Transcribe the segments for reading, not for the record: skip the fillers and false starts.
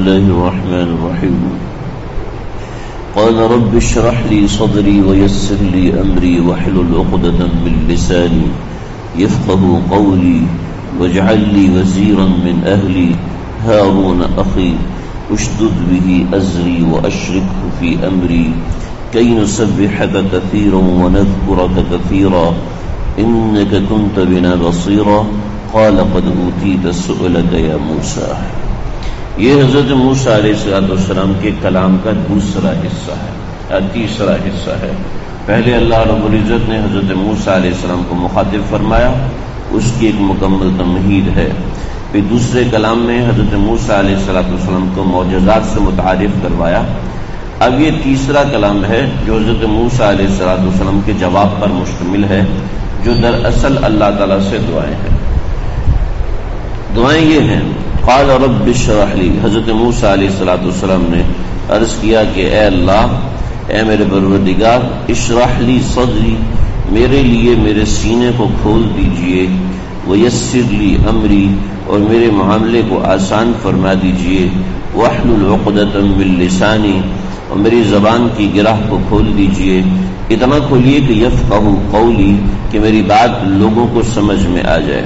الله الرحمن الرحيم قال رب اشرح لي صدري ويسر لي أمري واحلل عقدة من لساني يفقهوا قولي واجعل لي وزيرا من أهلي هارون أخي اشدد به أزري وأشركه في أمري كي نسبحك كثيرا ونذكرك كثيرا إنك كنت بنا بصيرا قال قد أوتيت سؤلك يا موسى. یہ حضرت موسیٰ علیہ السلام کے کلام کا دوسرا حصہ ہے، تیسرا حصہ ہے. پہلے اللہ رب العزت نے حضرت موسیٰ علیہ السلام کو مخاطب فرمایا، اس کی ایک مکمل تمہید ہے. پھر دوسرے کلام میں حضرت موسیٰ علیہ السلام کو معجزات سے متعارف کروایا. اب یہ تیسرا کلام ہے جو حضرت موسیٰ علیہ السلام کے جواب پر مشتمل ہے، جو دراصل اللہ تعالیٰ سے دعائیں ہیں. دعائیں یہ ہیں: قال رب اشرح لی. حضرت موسیٰ علیہ السلام نے عرض کیا کہ اے اللہ، اے میرے پروردگار، اشرح لی صدری، میرے لیے میرے سینے کو کھول دیجئے، ویسر لی امری، اور میرے معاملے کو آسان فرما دیجئے، واحلل عقدۃ من لسانی، اور میری زبان کی گرہ کو کھول دیجئے، اتنا کھولیے کہ یفقہوا قولی، کہ میری بات لوگوں کو سمجھ میں آ جائے.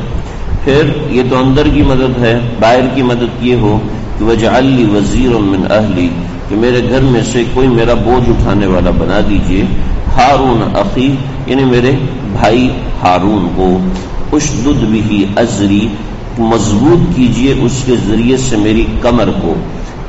پھر یہ تو اندر کی مدد ہے، باہر کی مدد یہ ہو کہ وجعل لی وزیرا من اہلی، کہ میرے گھر میں سے کوئی میرا بوجھ اٹھانے والا بنا دیجئے. ہارون اخی، یعنی میرے بھائی ہارون کو. اشدد بہ ازری، مضبوط کیجئے اس کے ذریعے سے میری کمر کو.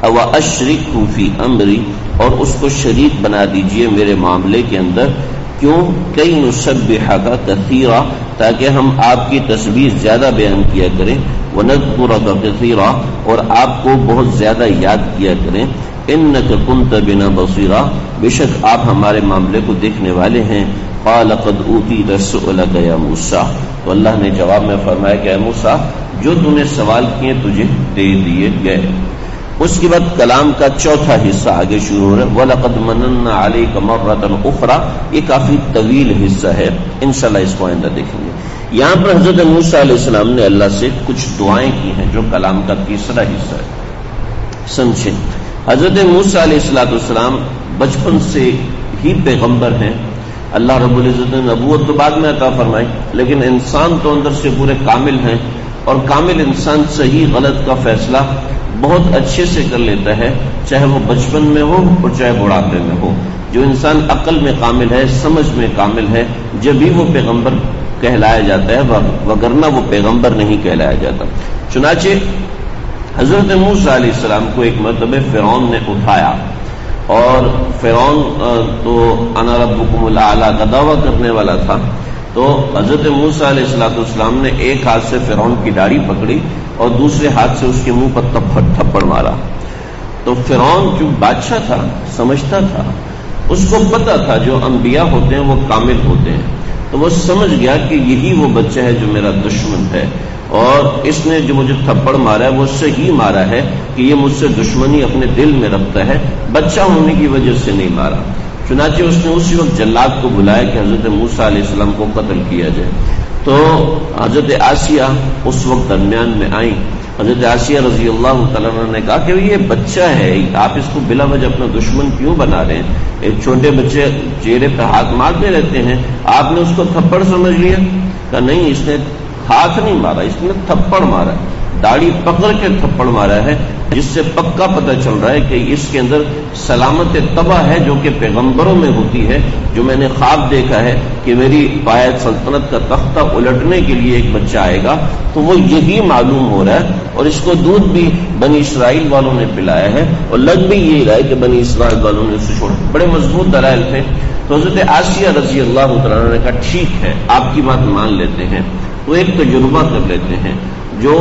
او اشرکہ فی امری، اور اس کو شریک بنا دیجئے میرے معاملے کے اندر. کیوں؟ کئی نسبحک کثیرا، تاکہ ہم آپ کی تسبیح زیادہ بیان کیا کریں. ونذکرک کثیرا، اور آپ کو بہت زیادہ یاد کیا کریں. انک کنت بنا بصیرا، بے شک آپ ہمارے معاملے کو دیکھنے والے ہیں. قال قد اوتیت سؤلک یا موسیٰ، تو اللہ نے جواب میں فرمایا کہ اے موسیٰ، جو تو نے سوال کیے تجھے دے دیے گئے. اس کے بعد کلام کا چوتھا حصہ آگے شروع ہو رہا ہے. وَلَقَدْ مَنَنَّا عَلَيْكَ مَرَّةً أُخْرَى، یہ کافی طویل حصہ ہے، انشاءاللہ اس کو آئندہ دیکھیں گے. یہاں پر حضرت موسیٰ علیہ السلام نے اللہ سے کچھ دعائیں کی ہیں جو کلام کا تیسرا حصہ ہے. سمجھیں، حضرت موسیٰ علیہ السلام بچپن سے ہی پیغمبر ہیں. اللہ رب العزت نے نبوت تو بعد میں عطا فرمائی، لیکن انسان تو اندر سے پورے کامل ہیں، اور کامل انسان صحیح غلط کا فیصلہ بہت اچھے سے کر لیتا ہے، چاہے وہ بچپن میں ہو اور چاہے بڑھاپے میں ہو. جو انسان عقل میں کامل ہے، سمجھ میں کامل ہے، جبھی وہ پیغمبر کہلایا جاتا ہے، وگرنہ وہ پیغمبر نہیں کہلایا جاتا. چنانچہ حضرت موسیٰ علیہ السلام کو ایک مرتبہ فرعون نے اٹھایا، اور فرعون تو انا ربکم الاعلی کا دعویٰ کرنے والا تھا. تو حضرت موسیٰ علیہ السلام نے ایک ہاتھ سے فرعون کی داڑھی پکڑی اور دوسرے ہاتھ سے اس کے منہ پر تھپڑ مارا. تو فرعون جو بادشاہ تھا، سمجھتا تھا، اس کو پتا تھا جو انبیاء ہوتے ہیں وہ کامل ہوتے ہیں. تو وہ سمجھ گیا کہ یہی وہ بچہ ہے جو میرا دشمن ہے، اور اس نے جو مجھے تھپڑ مارا ہے وہ صحیح مارا ہے کہ یہ مجھ سے دشمنی اپنے دل میں رکھتا ہے، بچہ ہونے کی وجہ سے نہیں مارا. چنانچہ اس نے اسی وقت جلاد کو بلایا کہ حضرت موسیٰ علیہ السلام کو قتل کیا جائے. تو حضرت آسیہ اس وقت درمیان میں آئیں. حضرت آسیہ رضی اللہ تعالیٰ عنہ نے کہا کہ یہ بچہ ہے، آپ اس کو بلا وجہ اپنا دشمن کیوں بنا رہے ہیں؟ ایک چھوٹے بچے چہرے پہ ہاتھ مارتے رہتے ہیں، آپ نے اس کو تھپڑ سمجھ لیا؟ کہا نہیں، اس نے ہاتھ نہیں مارا، اس نے تھپڑ مارا، داڑھی پکڑ کے تھپڑ مارا ہے، جس سے پکا پتہ چل رہا ہے کہ اس کے اندر سلامت طبع ہے جو کہ پیغمبروں میں ہوتی ہے. جو میں نے خواب دیکھا ہے کہ میری پایہ سلطنت کا تختہ الٹنے کے لیے ایک بچہ آئے گا، تو وہ یہی معلوم ہو رہا ہے. اور اس کو دودھ بھی بنی اسرائیل والوں نے پلایا ہے، اور لگ بھی یہی رہا ہے کہ بنی اسرائیل والوں نے اسے چھوڑا. بڑے مضبوط دلائل تھے. تو حضرت آسیہ رضی اللہ تعالیٰ عنہ نے کہا ٹھیک ہے، آپ کی بات مان لیتے ہیں. وہ ایک تجربہ کر لیتے ہیں. جو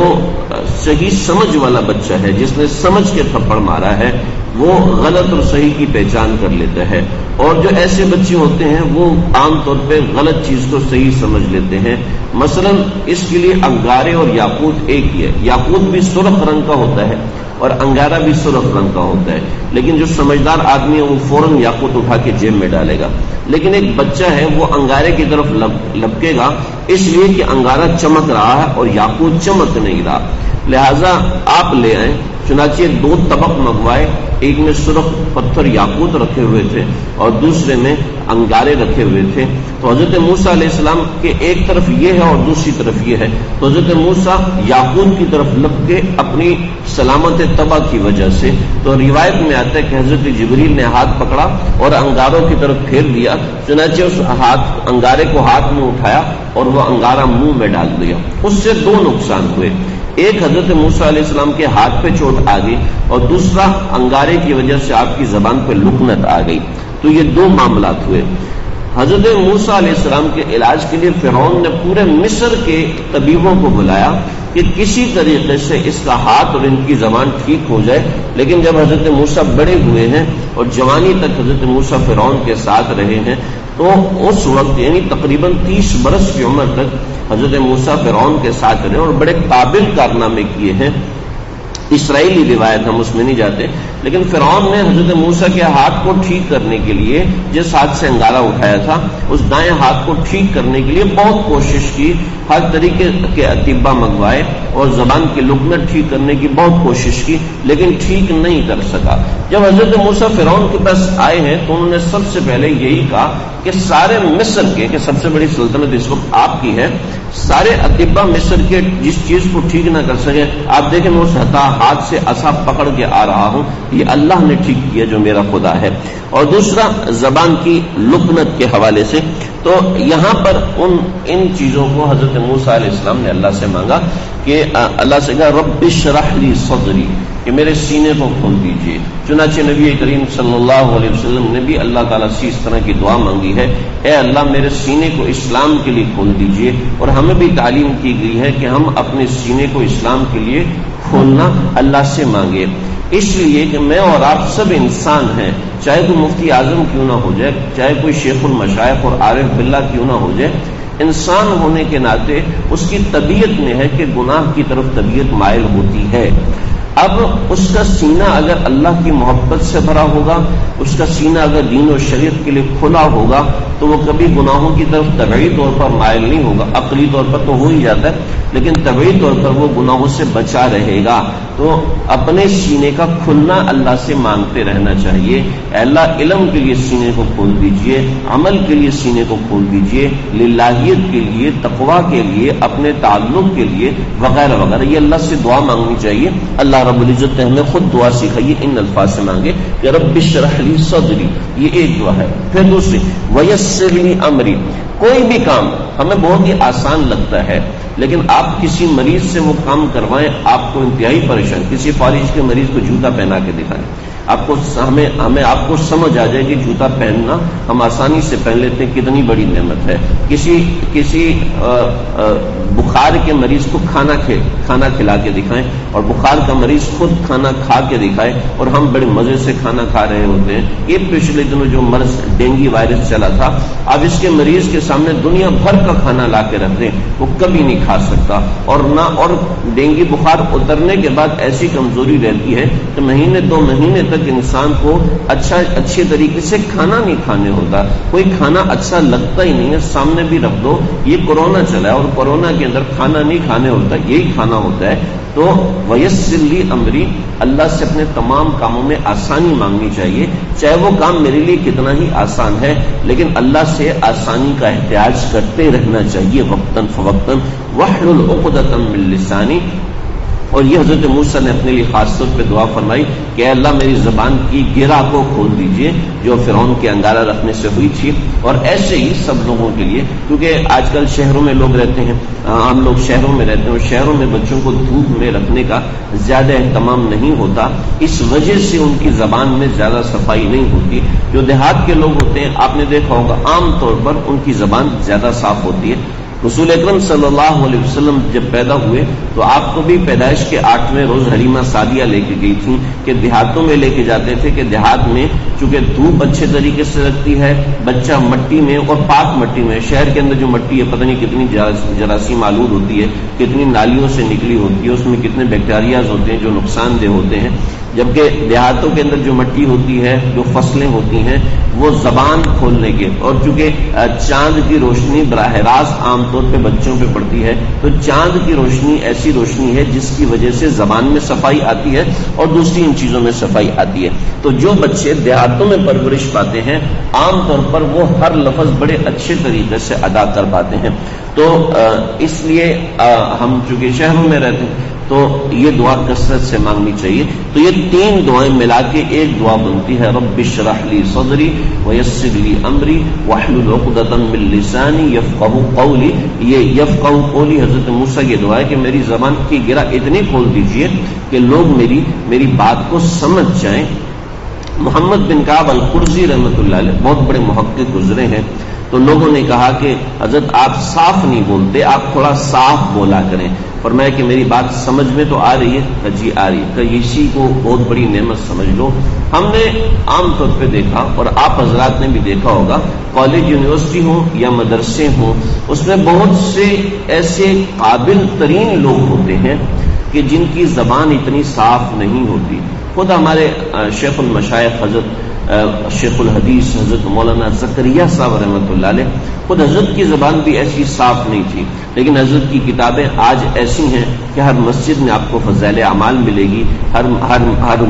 صحیح سمجھ والا بچہ ہے، جس نے سمجھ کے تھپڑ مارا ہے، وہ غلط اور صحیح کی پہچان کر لیتا ہے. اور جو ایسے بچے ہوتے ہیں وہ عام طور پہ غلط چیز کو صحیح سمجھ لیتے ہیں. مثلا اس کے لیے انگارے اور یاقوت ایک ہی ہے. یاقوت بھی سرخ رنگ کا ہوتا ہے اور انگارہ بھی سرخ رنگ کا ہوتا ہے، لیکن جو سمجھدار آدمی ہے وہ فوراً یاقوت اٹھا کے جیب میں ڈالے گا. لیکن ایک بچہ ہے وہ انگارے کی طرف لپکے گا، اس لیے کہ انگارہ چمک رہا ہے اور یاقوت چمک نہیں رہا. لہذا آپ لے آئیں۔ چنانچہ 2 طبق منگوائے، ایک میں سرخ پتھر یاقوت رکھے ہوئے تھے اور دوسرے میں انگارے رکھے ہوئے تھے۔ تو حضرت موسیٰ علیہ السلام کے ایک طرف یہ ہے اور دوسری طرف یہ ہے، تو حضرت موسیٰ یاقوت کی طرف لپ کے اپنی سلامت طبع کی وجہ سے، تو روایت میں آتا ہے کہ حضرت جبریل نے ہاتھ پکڑا اور انگاروں کی طرف پھیر دیا، چنانچہ اس انگارے کو ہاتھ میں اٹھایا اور وہ انگارہ منہ میں ڈال دیا۔ اس سے 2 نقصان ہوئے، ایک حضرت موسیٰ علیہ السلام کے ہاتھ پہ چوٹ آ گئی اور دوسرا انگارے کی وجہ سے آپ کی زبان پہ لکنت آ گئی۔ تو یہ 2 معاملات ہوئے۔ حضرت موسیٰ علیہ السلام کے علاج کے لیے فرعون نے پورے مصر کے طبیبوں کو بلایا کہ کسی طریقے سے اس کا ہاتھ اور ان کی زبان ٹھیک ہو جائے، لیکن جب حضرت موسیٰ بڑے ہوئے ہیں اور جوانی تک حضرت موسیٰ فرعون کے ساتھ رہے ہیں، تو اس وقت یعنی تقریباً 30 برس کی عمر تک حضرت موسیٰ فرعون کے ساتھ رہے اور بڑے قابل کارنامے کیے ہیں۔ اسرائیلی روایت، ہم اس میں نہیں جاتے، لیکن فرعون نے حضرت موسیٰ کے ہاتھ کو ٹھیک کرنے کے لیے، جس ہاتھ سے انگارہ اٹھایا تھا اس دائیں ہاتھ کو ٹھیک کرنے کے لیے بہت کوشش کی، ہر طریقے کے اطباء منگوائے اور زبان کی لکنت ٹھیک کرنے کی بہت کوشش کی، لیکن ٹھیک نہیں کر سکا۔ جب حضرت موسیٰ فرعون کے پاس آئے ہیں تو انہوں نے سب سے پہلے یہی کہا کہ سارے مصر کے، کہ سب سے بڑی سلطنت اس وقت آپ کی ہے، سارے اطباء مصر کے جس چیز کو ٹھیک نہ کر سکے، آپ دیکھیں میں اس ہاتھ سے عصا پکڑ کے آ رہا ہوں، یہ اللہ نے ٹھیک کیا جو میرا خدا ہے۔ اور دوسرا زبان کی لکنت کے حوالے سے، تو یہاں پر ان چیزوں کو حضرت موسیٰ علیہ السلام نے اللہ سے مانگا کہ اللہ سے کہا رب اشرح لی صدری، کہ میرے سینے کو کھول دیجئے۔ چنانچہ نبی کریم صلی اللہ علیہ وسلم نے بھی اللہ تعالیٰ سے اس طرح کی دعا مانگی ہے، اے اللہ میرے سینے کو اسلام کے لیے کھول دیجئے۔ اور ہمیں بھی تعلیم کی گئی ہے کہ ہم اپنے سینے کو اسلام کے لیے کھولنا اللہ سے مانگے، اس لیے کہ میں اور آپ سب انسان ہیں، چاہے کوئی مفتی اعظم کیوں نہ ہو جائے، چاہے کوئی شیخ المشائخ اور عارف باللہ کیوں نہ ہو جائے، انسان ہونے کے ناطے اس کی طبیعت میں ہے کہ گناہ کی طرف طبیعت مائل ہوتی ہے۔ اب اس کا سینہ اگر اللہ کی محبت سے بھرا ہوگا، اس کا سینہ اگر دین و شریعت کے لیے کھلا ہوگا، تو وہ کبھی گناہوں کی طرف طبعی طور پر مائل نہیں ہوگا۔ عقلی طور پر تو ہو ہی جاتا ہے، لیکن طبعی طور پر وہ گناہوں سے بچا رہے گا۔ تو اپنے سینے کا کھلنا اللہ سے مانگتے رہنا چاہیے، اے اللہ علم کے لیے سینے کو کھول دیجئے، عمل کے لیے سینے کو کھول دیجئے، للہیت کے لیے، تقویٰ کے لیے، اپنے تعلق کے لیے، وغیرہ وغیرہ۔ یہ اللہ سے دعا مانگنی چاہیے۔ اللہ رب العزت نے ہمیں خود دعا سکھائی، ان الفاظ سے مانگے کہ رب اشرح لی صدری، یہ ایک دعا ہے۔ پھر دوسری ویسر لی امری، کوئی بھی کام ہمیں بہت ہی آسان لگتا ہے، لیکن آپ کسی مریض سے وہ کام کروائیں، آپ کو انتہائی پریشان، کسی فالج کے مریض کو جوتا پہنا کے دکھائیں، آپ کو ہمیں آپ کو سمجھ آ جائے کہ جوتا پہننا ہم آسانی سے پہن لیتے ہیں، کتنی بڑی نعمت ہے۔ کسی بخار کے مریض کو کھانا کھلا کے دکھائیں، اور بخار کا مریض خود کھانا کھا کے دکھائے، اور ہم بڑے مزے سے کھانا کھا رہے ہوتے ہیں۔ یہ پچھلے دنوں جو مرض ڈینگی وائرس چلا تھا، اب اس کے مریض کے سامنے دنیا بھر کا کھانا لا کے رکھ دیں، وہ کبھی نہیں کھا سکتا، اور ڈینگی بخار اترنے کے بعد ایسی کمزوری رہتی ہے کہ مہینے 2 مہینے تک انسان کو اچھے طریقے سے کھانا نہیں کھانے ہوتا، کوئی کھانا اچھا لگتا ہی نہیں ہے، سامنے بھی رکھ دو۔ یہ کورونا چلا ہے اور کورونا کے اندر کھانا نہیں کھانے ہوتا، یہی کھانا ہوتا ہے۔ تو ویسر لی امری، اللہ سے اپنے تمام کاموں میں آسانی مانگنی چاہیے، چاہے وہ کام میرے لیے کتنا ہی آسان ہے، لیکن اللہ سے آسانی کا احتیاج کرتے رہنا چاہیے وقتاً فوقتاً۔ واحلل عقدۃ من لسانی، اور یہ حضرت موسیٰ نے اپنے لیے خاص طور پہ دعا فرمائی کہ اے اللہ میری زبان کی گرہ کو کھول دیجئے جو فرعون کے انگارہ رکھنے سے ہوئی تھی، اور ایسے ہی سب لوگوں کے لیے، کیونکہ آج کل شہروں میں لوگ رہتے ہیں، ہم لوگ شہروں میں رہتے ہیں، اور شہروں میں بچوں کو دھوپ میں رکھنے کا زیادہ اہتمام نہیں ہوتا، اس وجہ سے ان کی زبان میں زیادہ صفائی نہیں ہوتی۔ جو دیہات کے لوگ ہوتے ہیں، آپ نے دیکھا ہوگا عام طور پر ان کی زبان زیادہ صاف ہوتی ہے۔ رسول اکرم صلی اللہ علیہ وسلم جب پیدا ہوئے تو آپ کو بھی پیدائش کے 8ویں روز حلیمہ سعدیہ لے کے گئی تھی، کہ دیہاتوں میں لے کے جاتے تھے، کہ دیہات میں چونکہ دھوپ اچھے طریقے سے لگتی ہے، بچہ مٹی میں اور پاک مٹی میں، شہر کے اندر جو مٹی ہے پتہ نہیں کتنی جراثیم آلود ہوتی ہے، کتنی نالیوں سے نکلی ہوتی ہے، اس میں کتنے بیکٹیریاز ہوتے ہیں جو نقصان دہ ہوتے ہیں۔ جبکہ دیہاتوں کے اندر جو مٹی ہوتی ہے، جو فصلیں ہوتی ہیں، وہ زبان کھولنے کے، اور چونکہ چاند کی روشنی براہ راست عام طور پہ بچوں پہ پڑتی ہے، تو چاند کی روشنی ایسی روشنی ہے جس کی وجہ سے زبان میں صفائی آتی ہے اور دوسری ان چیزوں میں صفائی آتی ہے۔ تو جو بچے دیہاتوں میں پرورش پاتے ہیں عام طور پر وہ ہر لفظ بڑے اچھے طریقے سے ادا کر پاتے ہیں۔ تو اس لیے ہم چونکہ شہروں میں رہتے ہیں تو یہ دعا کثرت سے مانگنی چاہیے۔ تو یہ تین دعائیں ملا کے ایک دعا بنتی ہے، رب اشرح لی صدری ویسر لی امری واحلل عقدۃ من لسانی یفقہوا قولی۔ یہ یفقہوا قولی حضرت موسیٰ کی دعا ہے کہ میری زبان کی گرہ اتنی کھول دیجئے کہ لوگ میری بات کو سمجھ جائیں۔ محمد بن کعب القرظی رحمۃ اللہ علیہ بہت بڑے محقق گزرے ہیں، تو لوگوں نے کہا کہ حضرت آپ صاف نہیں بولتے، آپ تھوڑا صاف بولا کریں۔ فرمایا کہ میری بات سمجھ میں تو آ رہی ہے؟ جی آ رہی ہے۔ کہ اسی کو بہت بڑی نعمت سمجھ لو۔ ہم نے عام طور پہ دیکھا اور آپ حضرات نے بھی دیکھا ہوگا، کالج یونیورسٹی ہوں یا مدرسے ہوں، اس میں بہت سے ایسے قابل ترین لوگ ہوتے ہیں کہ جن کی زبان اتنی صاف نہیں ہوتی۔ خود ہمارے شیخ المشائخ حضرت شیخ الحدیث حضرت مولانا زکریا صاحب رحمۃ اللہ علیہ، خود حضرت کی زبان بھی ایسی صاف نہیں تھی، لیکن حضرت کی کتابیں آج ایسی ہیں کہ ہر مسجد میں آپ کو فضائل اعمال ملے گی، ہر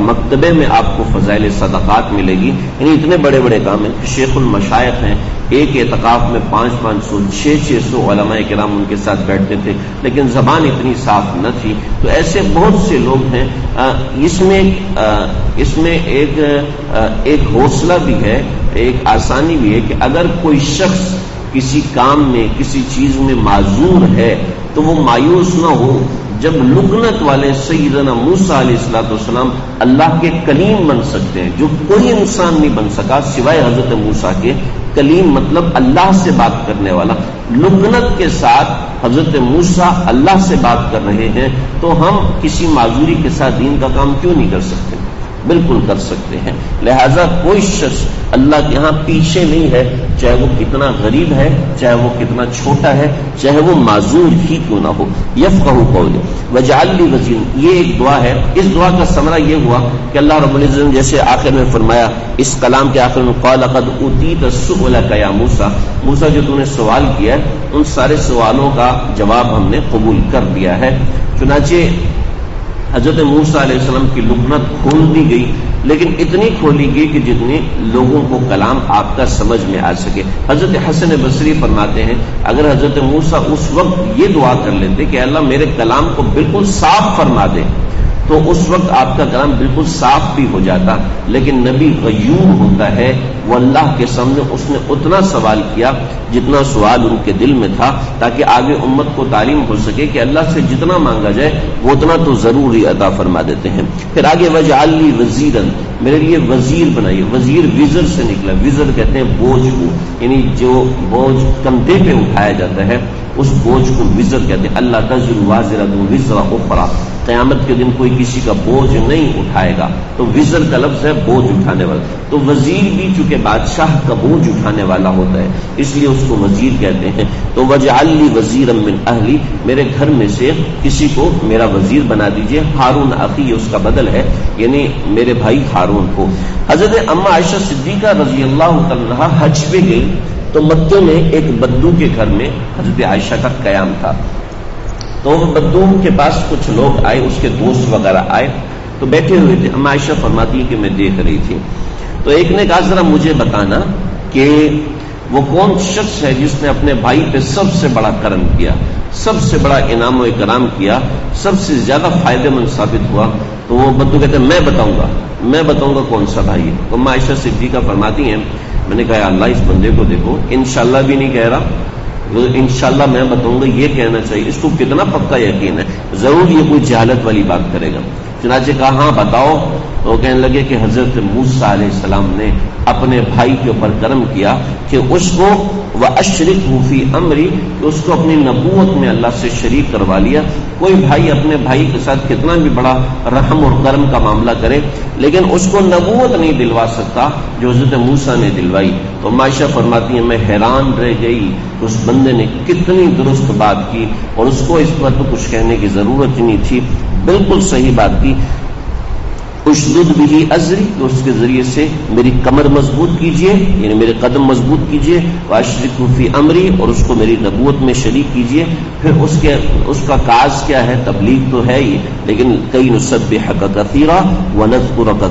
مکتبے میں آپ کو فضائل صدقات ملے گی۔ یعنی اتنے بڑے بڑے کام ہیں۔ شیخ المشائخ ہیں، ایک اعتکاف میں 500 600 علماء کرام ان کے ساتھ بیٹھتے تھے، لیکن زبان اتنی صاف نہ تھی۔ تو ایسے بہت سے لوگ ہیں۔ اس میں ایک حوصلہ بھی ہے، ایک آسانی بھی ہے کہ اگر کوئی شخص کسی کام میں کسی چیز میں معذور ہے تو وہ مایوس نہ ہو۔ جب لکنت والے سیدنا موسیٰ علیہ السلام اللہ کے کلیم بن سکتے ہیں، جو کوئی انسان نہیں بن سکا سوائے حضرت موسیٰ کے، کلیم مطلب اللہ سے بات کرنے والا، لکنت کے ساتھ حضرت موسیٰ اللہ سے بات کر رہے ہیں، تو ہم کسی معذوری کے ساتھ دین کا کام کیوں نہیں کر سکتے؟ بالکل کر سکتے ہیں۔ لہذا کوئی شخص اللہ کے ہاں پیچھے نہیں ہے، چاہے وہ کتنا غریب ہے، چاہے وہ کتنا چھوٹا ہے، چاہے وہ معذور ہی کیوں نہ ہو۔ یفقہوا قولی واجعل لی وزیرا، یہ ایک دعا ہے۔ اس دعا کا ثمرہ یہ ہوا کہ اللہ رب العزت نے جیسے آخر میں فرمایا، اس کلام کے آخر میں قال قد اوتیت سؤلک یا موسیٰ، موسیٰ جو تم نے سوال کیا ہے ان سارے سوالوں کا جواب ہم نے قبول کر دیا ہے۔ چنانچہ حضرت موسیٰ علیہ السلام کی لکنت کھول دی گئی، لیکن اتنی کھولی گئی کہ جتنی لوگوں کو کلام آپ کا سمجھ میں آ سکے۔ حضرت حسن بصری فرماتے ہیں اگر حضرت موسیٰ اس وقت یہ دعا کر لیتے کہ اللہ میرے کلام کو بالکل صاف فرما دے، تو اس وقت آپ کا کلام بالکل صاف بھی ہو جاتا، لیکن نبی غیور ہوتا ہے، وہ اللہ کے سامنے اس نے اتنا سوال کیا جتنا سوال ان کے دل میں تھا، تاکہ آگے امت کو تعلیم ہو سکے کہ اللہ سے جتنا مانگا جائے وہ اتنا تو ضرور ہی عطا فرما دیتے ہیں۔ پھر آگے واجعل لی وزیرا، میرے لیے وزیر بنائیے۔ وزیر وزر سے نکلا، وزر کہتے ہیں بوجھ کو، یعنی جو بوجھ کندھے پہ اٹھایا جاتا ہے اس بوجھ کو وزر کہتے ہیں۔ اللہ تزر وازرۃ وزر اخری، قیامت کے دن کوئی کسی کا بوجھ نہیں اٹھائے گا، تو وزر کا لفظ ہے بوجھ اٹھانے والا۔ تو وزیر بھی چونکہ بادشاہ کا بوجھ اٹھانے والا ہوتا ہے اس لیے اس کو وزیر کہتے ہیں۔ تو واجعل لی وزیرا من اہلی، میرے گھر میں سے کسی کو میرا وزیر بنا دیجئے۔ ہارون اخی اس کا بدل ہے، یعنی میرے بھائی ہارون کو۔ حضرت اما عائشہ صدیقہ رضی اللہ تعالی عنہا حج پہ گئی تو مکے میں ایک بدو کے گھر میں حضرت عائشہ کا قیام تھا، تو وہ بدو کے پاس کچھ لوگ آئے، اس کے دوست وغیرہ آئے تو بیٹھے ہوئے تھے۔ اما عائشہ فرماتی ہے کہ میں دیکھ رہی تھی، تو ایک نے کہا ذرا مجھے بتانا کہ وہ کون شخص ہے جس نے اپنے بھائی پہ سب سے بڑا کرم کیا، سب سے بڑا انعام و اکرام کیا، سب سے زیادہ فائدہ مند ثابت ہوا۔ تو وہ بدو کہتے ہیں میں بتاؤں گا کون سا بھائی ہے۔ تو اما عائشہ صدیقہ فرماتی ہیں میں نے کہا اللہ اس بندے کو دیکھو، انشاءاللہ بھی نہیں کہہ رہا، انشاءاللہ میں بتاؤں گا یہ کہنا چاہیے، اس کو کتنا پکا یقین ہے، ضرور یہ کوئی جہالت والی بات کرے گا۔ چنانچہ کہا ہاں بتاؤ، تو کہنے لگے کہ حضرت موسیٰ علیہ السلام نے اپنے بھائی کے اوپر کرم کیا کہ اس کو وَأَشْرِكْهُ فِي أَمْرِي، کہ اس کو اپنی نبوت میں اللہ سے شریک کروا لیا۔ کوئی بھائی اپنے بھائی کے ساتھ کتنا بھی بڑا رحم اور کرم کا معاملہ کرے، لیکن اس کو نبوت نہیں دلوا سکتا جو حضرت موسیٰ نے دلوائی۔ تو عائشہ فرماتی ہیں میں حیران رہ گئی اس بندے نے کتنی درست بات کی، اور اس کو اس پر تو کچھ کہنے کی ضرورت ہی نہیں تھی، بالکل صحیح بات کی۔ اشدد بھی ازری، تو اس کے ذریعے سے میری کمر مضبوط کیجئے، یعنی میرے قدم مضبوط کیجئے، واشرکہ فی امری، اور اس کو میری نبوت میں شریک کیجئے۔ پھر اس کا کاز کیا ہے؟ تبلیغ تو ہے ہی، لیکن کئی نسبحک کثیرا ونذکرک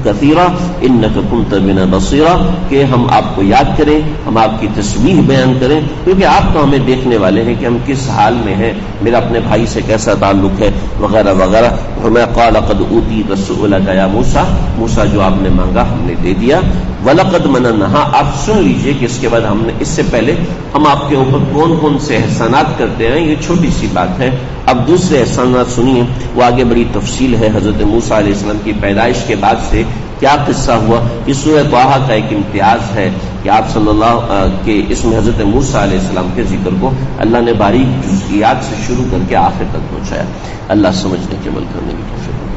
کثیرا انک کنت بنا بصیرا، کہ ہم آپ کو یاد کریں، ہم آپ کی تسبیح بیان کریں، کیونکہ آپ تو ہمیں دیکھنے والے ہیں کہ ہم کس حال میں ہیں، میرا اپنے بھائی سے کیسا تعلق ہے، وغیرہ وغیرہ۔ ہمیں قال قد اوتیت سؤلک یا موسیٰ، موسیٰ جو آپ نے مانگا ہم نے دے دیا۔ وَلَقَدْ مَنَنَّا، آپ سن لیجئے کہ اس کے بعد ہم نے، اس سے پہلے ہم آپ کے اوپر کون کون سے احسانات کرتے ہیں، یہ چھوٹی سی بات ہے۔ اب دوسرے احسانات سنیے، وہ آگے بڑی تفصیل ہے۔ حضرت موسیٰ علیہ السلام کی پیدائش کے بعد سے کیا قصہ ہوا، اس سورہ طٰہٰ کا ایک امتیاز ہے کہ آپ صلی اللہ کے اس میں حضرت موسیٰ علیہ السلام کے ذکر کو اللہ نے باریک جزئیات سے شروع کر کے آخر تک پہنچایا۔ اللہ سمجھنے کے عمل کرنے کی توفیق۔